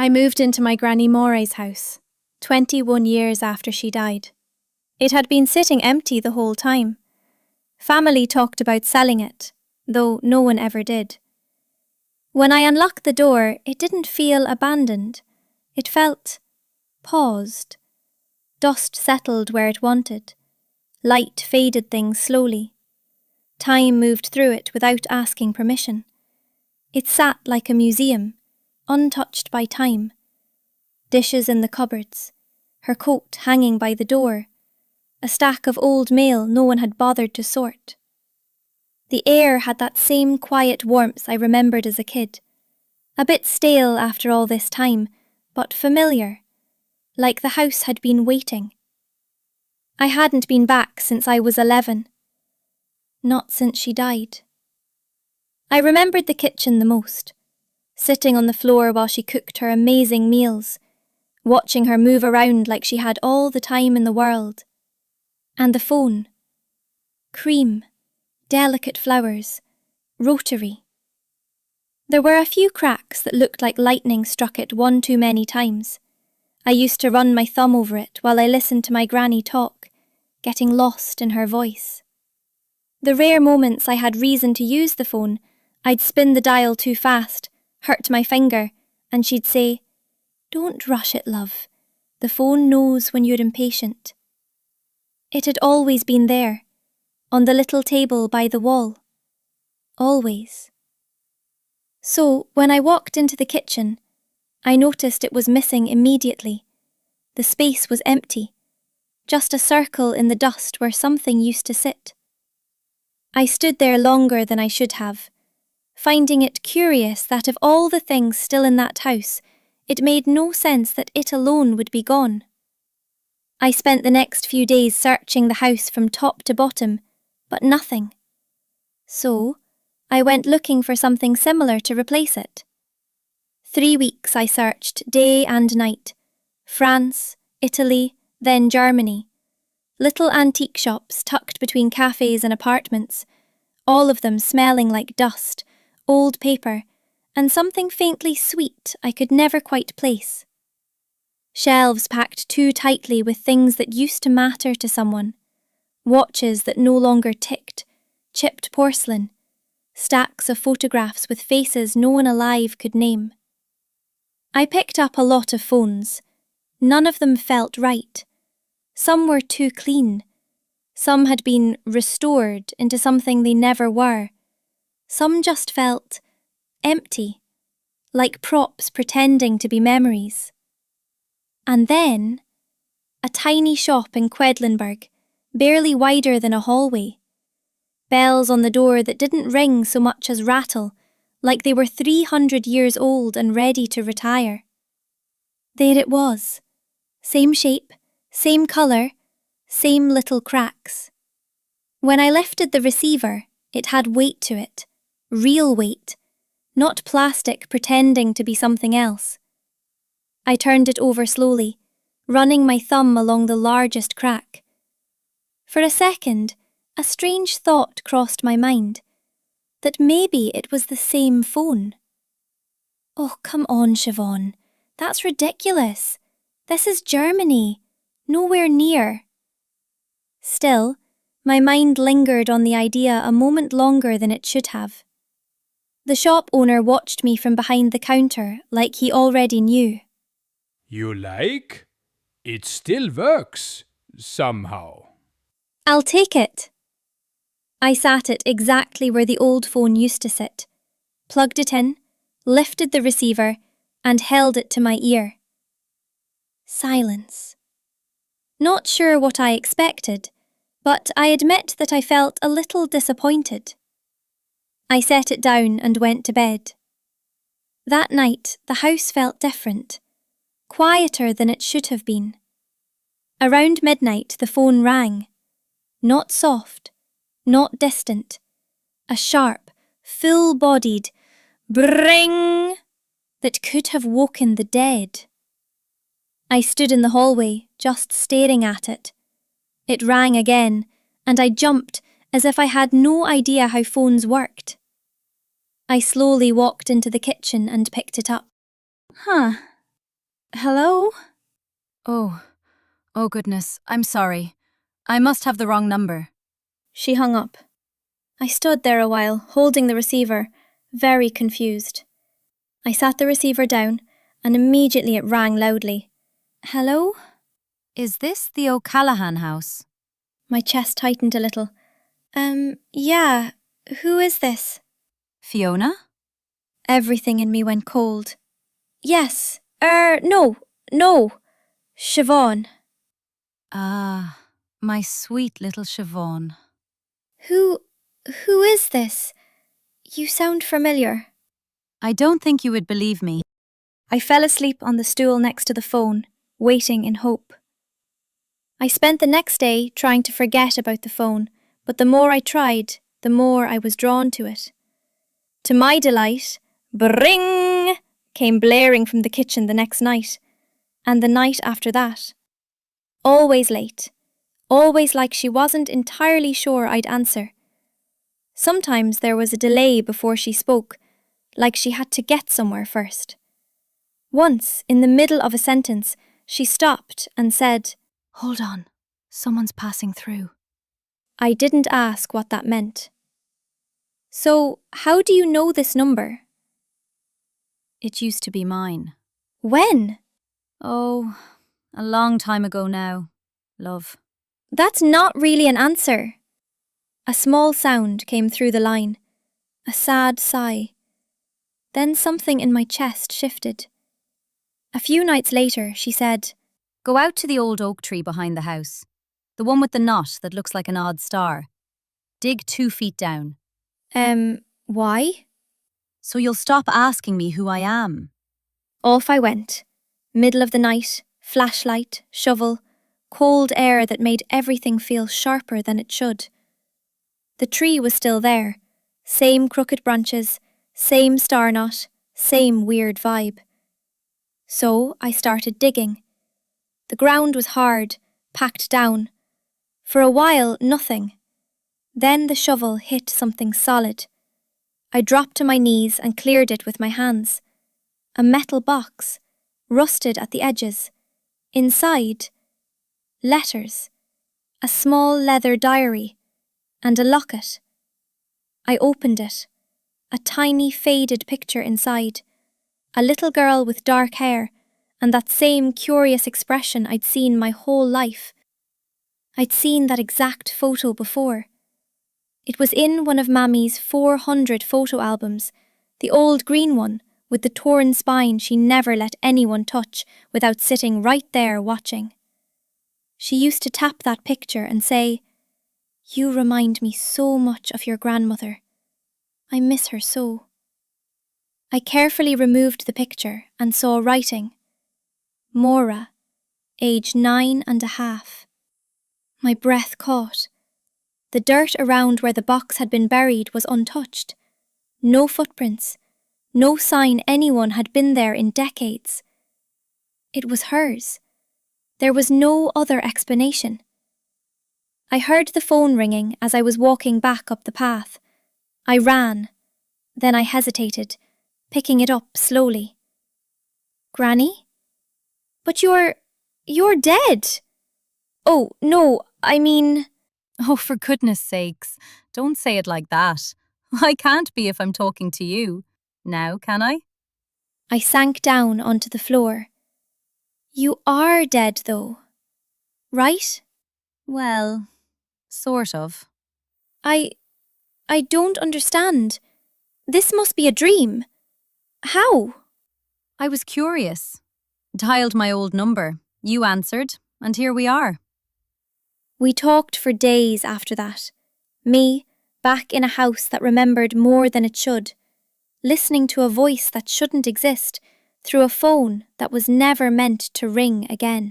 I moved into my Granny Moray's house, 21 years after she died. It had been sitting empty the whole time. Family talked about selling it, though no one ever did. When I unlocked the door, it didn't feel abandoned. It felt paused. Dust settled where it wanted. Light faded things slowly. Time moved through it without asking permission. It sat like a museum, untouched by time. Dishes in the cupboards, her coat hanging by the door, a stack of old mail no one had bothered to sort. The air had that same quiet warmth I remembered as a kid, a bit stale after all this time, but familiar, like the house had been waiting. I hadn't been back since I was 11. Not since she died. I remembered the kitchen the most, sitting on the floor while she cooked her amazing meals, watching her move around like she had all the time in the world. And the phone. Cream, delicate flowers, rotary. There were a few cracks that looked like lightning struck it one too many times. I used to run my thumb over it while I listened to my granny talk, getting lost in her voice. The rare moments I had reason to use the phone, I'd spin the dial too fast, hurt my finger, and she'd say, "Don't rush it, love. The phone knows when you're impatient." It had always been there, on the little table by the wall. Always. So, when I walked into the kitchen, I noticed it was missing immediately. The space was empty, just a circle in the dust where something used to sit. I stood there longer than I should have, finding it curious that of all the things still in that house, it made no sense that it alone would be gone. I spent the next few days searching the house from top to bottom, but nothing. So, I went looking for something similar to replace it. 3 weeks I searched day and night. France, Italy, then Germany. Little antique shops tucked between cafes and apartments, all of them smelling like dust, old paper, and something faintly sweet I could never quite place. Shelves packed too tightly with things that used to matter to someone. Watches that no longer ticked, chipped porcelain, stacks of photographs with faces no one alive could name. I picked up a lot of phones. None of them felt right. Some were too clean. Some had been restored into something they never were. Some just felt empty, like props pretending to be memories. And then, a tiny shop in Quedlinburg, barely wider than a hallway. Bells on the door that didn't ring so much as rattle, like they were 300 years old and ready to retire. There it was. Same shape, same colour, same little cracks. When I lifted the receiver, it had weight to it, real weight, not plastic pretending to be something else. I turned it over slowly, running my thumb along the largest crack. For a second, a strange thought crossed my mind, that maybe it was the same phone. Oh, come on, Siobhan, that's ridiculous. This is Germany, nowhere near. Still, my mind lingered on the idea a moment longer than it should have. The shop owner watched me from behind the counter like he already knew. You like? It still works, somehow. I'll take it. I sat it exactly where the old phone used to sit, plugged it in, lifted the receiver, and held it to my ear. Silence. Not sure what I expected, but I admit that I felt a little disappointed. I set it down and went to bed. That night, the house felt different, quieter than it should have been. Around midnight, the phone rang. Not soft, not distant. A sharp, full-bodied bring that could have woken the dead. I stood in the hallway, just staring at it. It rang again, and I jumped as if I had no idea how phones worked. I slowly walked into the kitchen and picked it up. Hello? Oh goodness, I'm sorry. I must have the wrong number. She hung up. I stood there a while, holding the receiver, very confused. I sat the receiver down, and immediately it rang loudly. Hello? Is this the O'Callaghan house? My chest tightened a little. Yeah. Who is this? Fiona? Everything in me went cold. Yes. No. Siobhan. Ah, my sweet little Siobhan. Who is this? You sound familiar. I don't think you would believe me. I fell asleep on the stool next to the phone, waiting in hope. I spent the next day trying to forget about the phone, but the more I tried, the more I was drawn to it. To my delight, bring came blaring from the kitchen the next night, and the night after that. Always late, always like she wasn't entirely sure I'd answer. Sometimes there was a delay before she spoke, like she had to get somewhere first. Once, in the middle of a sentence, she stopped and said, Hold on, someone's passing through. I didn't ask what that meant. So, how do you know this number? It used to be mine. When? Oh, a long time ago now, love. That's not really an answer. A small sound came through the line, a sad sigh. Then something in my chest shifted. A few nights later, she said, Go out to the old oak tree behind the house. The one with the knot that looks like an odd star. Dig 2 feet down. Why? So you'll stop asking me who I am. Off I went. Middle of the night, flashlight, shovel, cold air that made everything feel sharper than it should. The tree was still there, same crooked branches, same star knot, same weird vibe. So I started digging. The ground was hard, packed down. For a while, nothing. Then the shovel hit something solid. I dropped to my knees and cleared it with my hands. A metal box, rusted at the edges. Inside, letters, a small leather diary, and a locket. I opened it. A tiny faded picture inside. A little girl with dark hair, and that same curious expression I'd seen my whole life. I'd seen that exact photo before. It was in one of Mammy's 400 photo albums, the old green one with the torn spine she never let anyone touch without sitting right there watching. She used to tap that picture and say, You remind me so much of your grandmother. I miss her so. I carefully removed the picture and saw writing. Maura, age 9.5. My breath caught. The dirt around where the box had been buried was untouched. No footprints, no sign anyone had been there in decades. It was hers. There was no other explanation. I heard the phone ringing as I was walking back up the path. I ran. Then I hesitated, picking it up slowly. Granny? But you're dead. Oh, no, I mean... Oh, for goodness sakes, don't say it like that. I can't be if I'm talking to you. Now, can I? I sank down onto the floor. You are dead, though. Right? Well, sort of. I don't understand. This must be a dream. How? I was curious. Dialed my old number. You answered, and here we are. We talked for days after that. Me, back in a house that remembered more than it should, listening to a voice that shouldn't exist through a phone that was never meant to ring again.